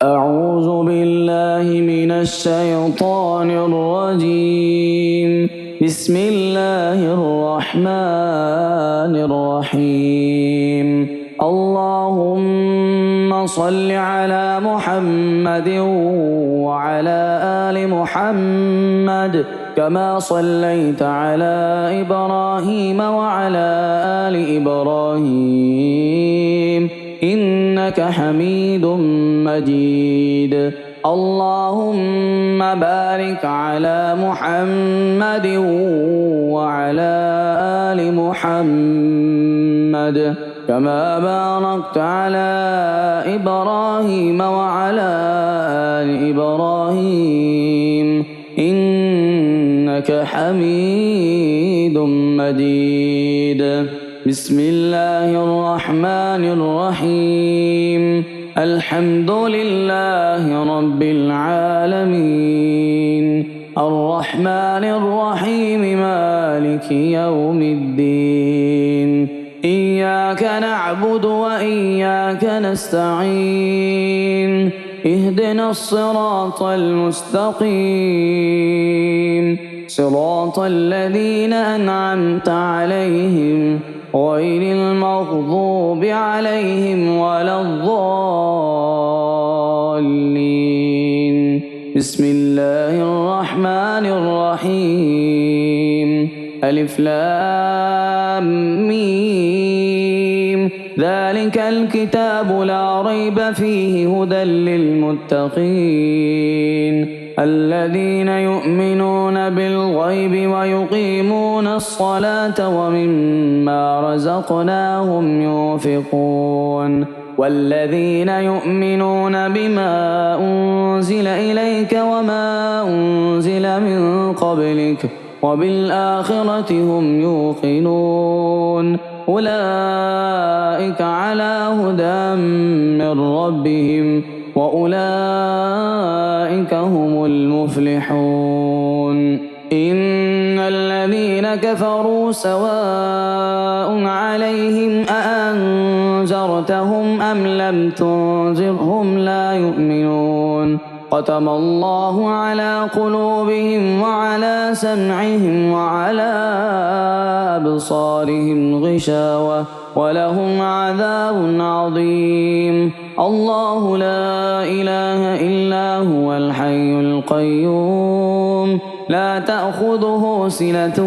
أعوذ بالله من الشيطان الرجيم. بسم الله الرحمن الرحيم. اللهم صل على محمد وعلى آل محمد كما صليت على إبراهيم وعلى آل إبراهيم إنك حميد مجيد. اللهم بارك على محمد وعلى آل محمد كما باركت على إبراهيم وعلى آل إبراهيم إنك حميد مجيد. بسم الله الرحمن الرحيم. الحمد لله رب العالمين الرحمن الرحيم مالك يوم الدين. إياك نعبد وإياك نستعين. اهدنا الصراط المستقيم صراط الذين أنعمت عليهم غير المغضوب عليهم ولا الضالين. بسم الله الرحمن الرحيم. ألف لام ميم. ذلك الكتاب لا ريب فيه هدى للمتقين الذين يؤمنون بالغيب ويقيمون الصلاة ومما رزقناهم ينفقون والذين يؤمنون بما أنزل إليك وما أنزل من قبلك وبالآخرة هم يوقنون أولئك على هدى من ربهم وأولئك هم المفلحون. إن الذين كفروا سواء عليهم أأنذرتهم أم لم تنذرهم لا يؤمنون. ختم الله على قلوبهم وعلى سمعهم وعلى أبصارهم غشاوة ولهم عذاب عظيم. الله لا إله إلا هو الحي القيوم لا تأخذه سنة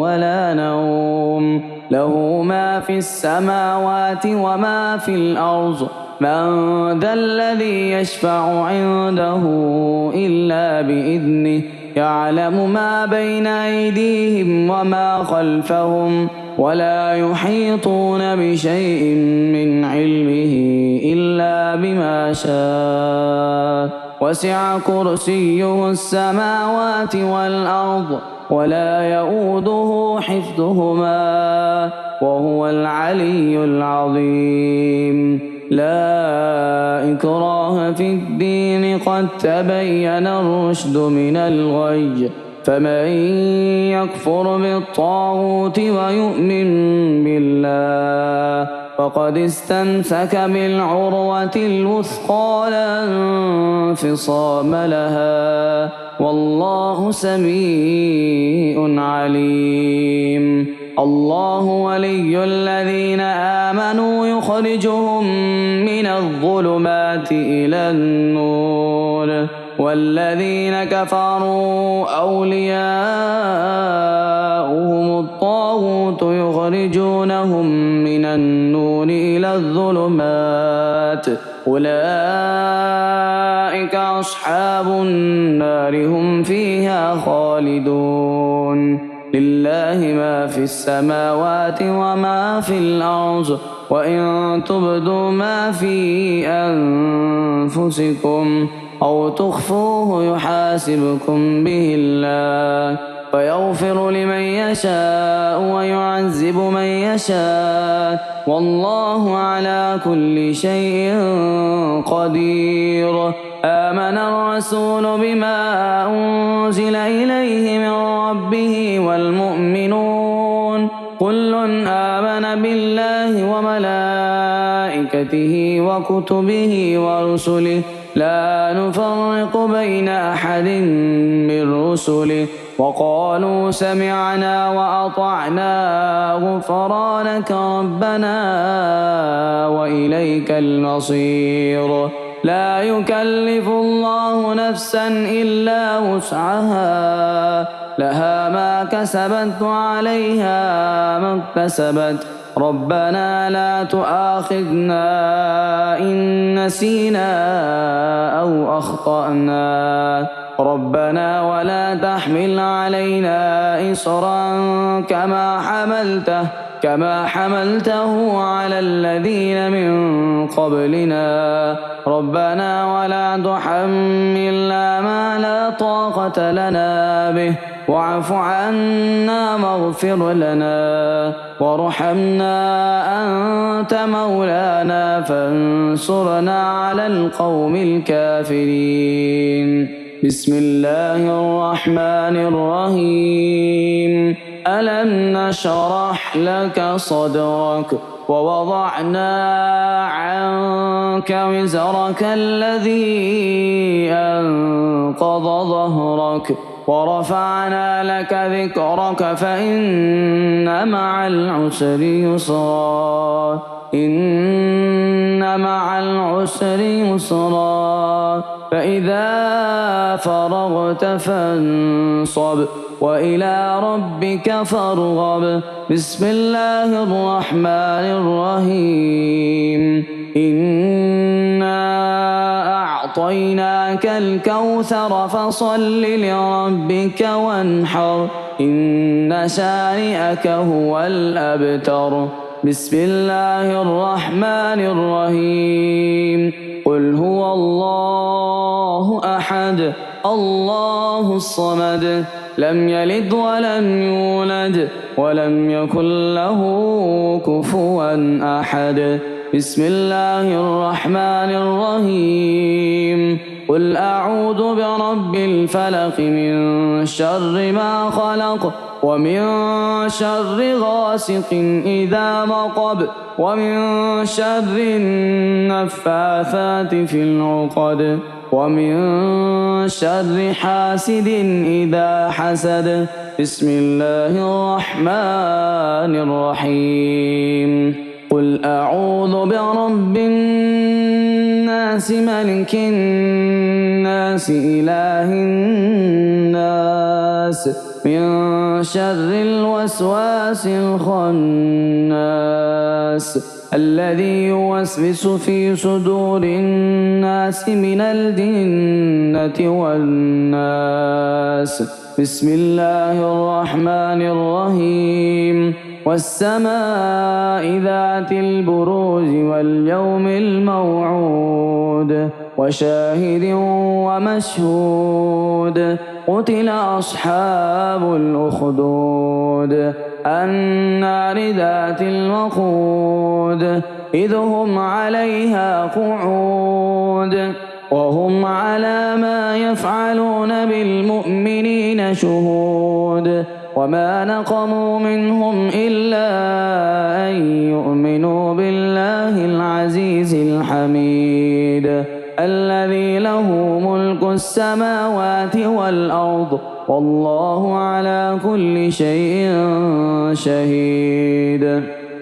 ولا نوم له ما في السماوات وما في الأرض. من ذا الذي يشفع عنده إلا بإذنه يعلم ما بين أيديهم وما خلفهم ولا يحيطون بشيء من علمه إلا بما شاء. وسع كرسيه السماوات والأرض ولا يؤوده حفظهما وهو العلي العظيم. لا إكراه في الدين قد تبين الرشد من الغي فمن يكفر بالطاغوت ويؤمن بالله فقد استمسك بالعروة الوثقى لا انفصام لها والله سميع عليم. الله ولي الذين آمنوا يخرجهم من الظلمات إلى النور والذين كفروا أولياؤهم الطاغوت يخرجونهم من النور إلى الظلمات أولئك أصحاب النار هم فيها خالدون. لله ما في السماوات وما في الأرض وإن تبدوا ما في أنفسكم أو تخفوه يحاسبكم به الله فيغفر لمن يشاء ويعذب من يشاء والله على كل شيء قدير. آمن الرسول بما أنزل إليه من ربه والمؤمنون كل آمن بالله وملائكته وملائكته وكتبه ورسله لا نفرق بين أحد من رسله وقالوا سمعنا وأطعنا غفرانك ربنا وإليك المصير. لا يكلف الله نفسا إلا وسعها لها ما كسبت وعليها ما اكتسبت ربنا لا تؤاخذنا إن نسينا أو أخطأنا ربنا ولا تحمل علينا إصرا كما حملته على الذين من قبلنا ربنا ولا تحملنا ما لا طاقة لنا به واعف عنا واغفر لنا وارحمنا أنت مولانا فانصرنا على القوم الكافرين. بسم الله الرحمن الرحيم. ألم نشرح لك صدرك ووضعنا عنك وزرك الذي أنقض ظهرك ورفعنا لك ذكرك فإن مع العسر يسرا إن مع العسر يسرا فإذا فرغت فانصب وإلى ربك فارغب. بسم الله الرحمن الرحيم. إنا أعطيناك الكوثر فصل لربك وانحر إن شانئك هو الأبتر. بسم الله الرحمن الرحيم. قل هو الله أحد الله الصمد لم يلد ولم يولد ولم يكن له كفوا أحد. بسم الله الرحمن الرحيم. قل أعوذ برب الفلق من شر ما خلق ومن شر غاسق إذا وقب ومن شر النفاثات في العقد ومن شر حاسد إذا حسد. بسم الله الرحمن الرحيم. قل أعوذ برب الناس ملك الناس إله الناس من شر الوسواس الخناس الذي يوسوس في صدور الناس من الجنة والناس. بسم الله الرحمن الرحيم. والسماء ذات البروج واليوم الموعود وشاهد ومشهود. قتل أصحاب الأخدود النار ذات الوقود إذ هم عليها قعود وهم على ما يفعلون بالمؤمنين شهود. وما نقموا منهم إلا أن يؤمنوا بالله العزيز الحميد الذي له ملك السماوات والأرض والله على كل شيء شهيد.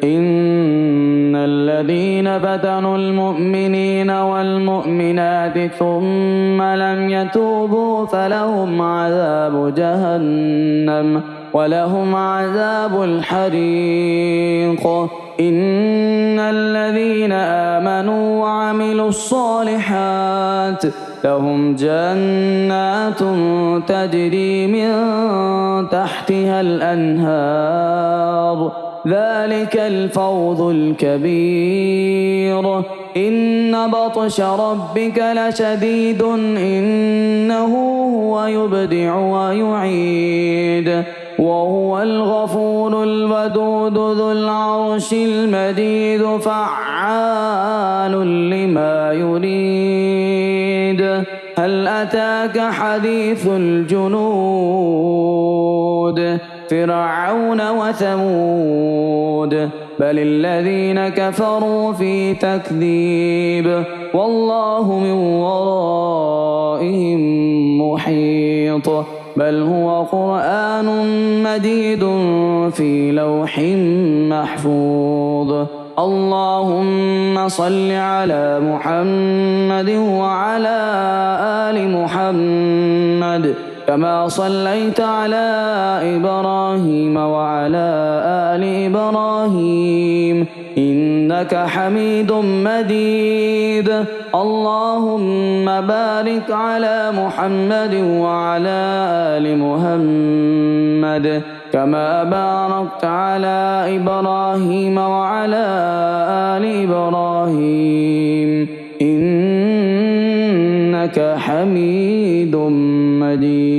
إن الذين فتنوا المؤمنين والمؤمنات ثم لم يتوبوا فلهم عذاب جهنم ولهم عذاب الحريق. إن الذين آمنوا وعملوا الصالحات لهم جنات تجري من تحتها الأنهار ذلك الفوز الكبير. إن بطش ربك لشديد إنه هو يبدع ويعيد وهو الغفور الودود ذو العرش المجيد فعال لما يريد. هل أتاك حديث الجنود فرعون وثمود بل الذين كفروا في تكذيب والله من ورائهم محيط بل هو قرآن مجيد في لوح محفوظ اللهم صل على محمد وعلى آل محمد كما صليت على إبراهيم وعلى آل إبراهيم إنك حميد مجيد اللهم بارك على محمد وعلى آل محمد كما باركت على إبراهيم وعلى آل إبراهيم إنك حميد مجيد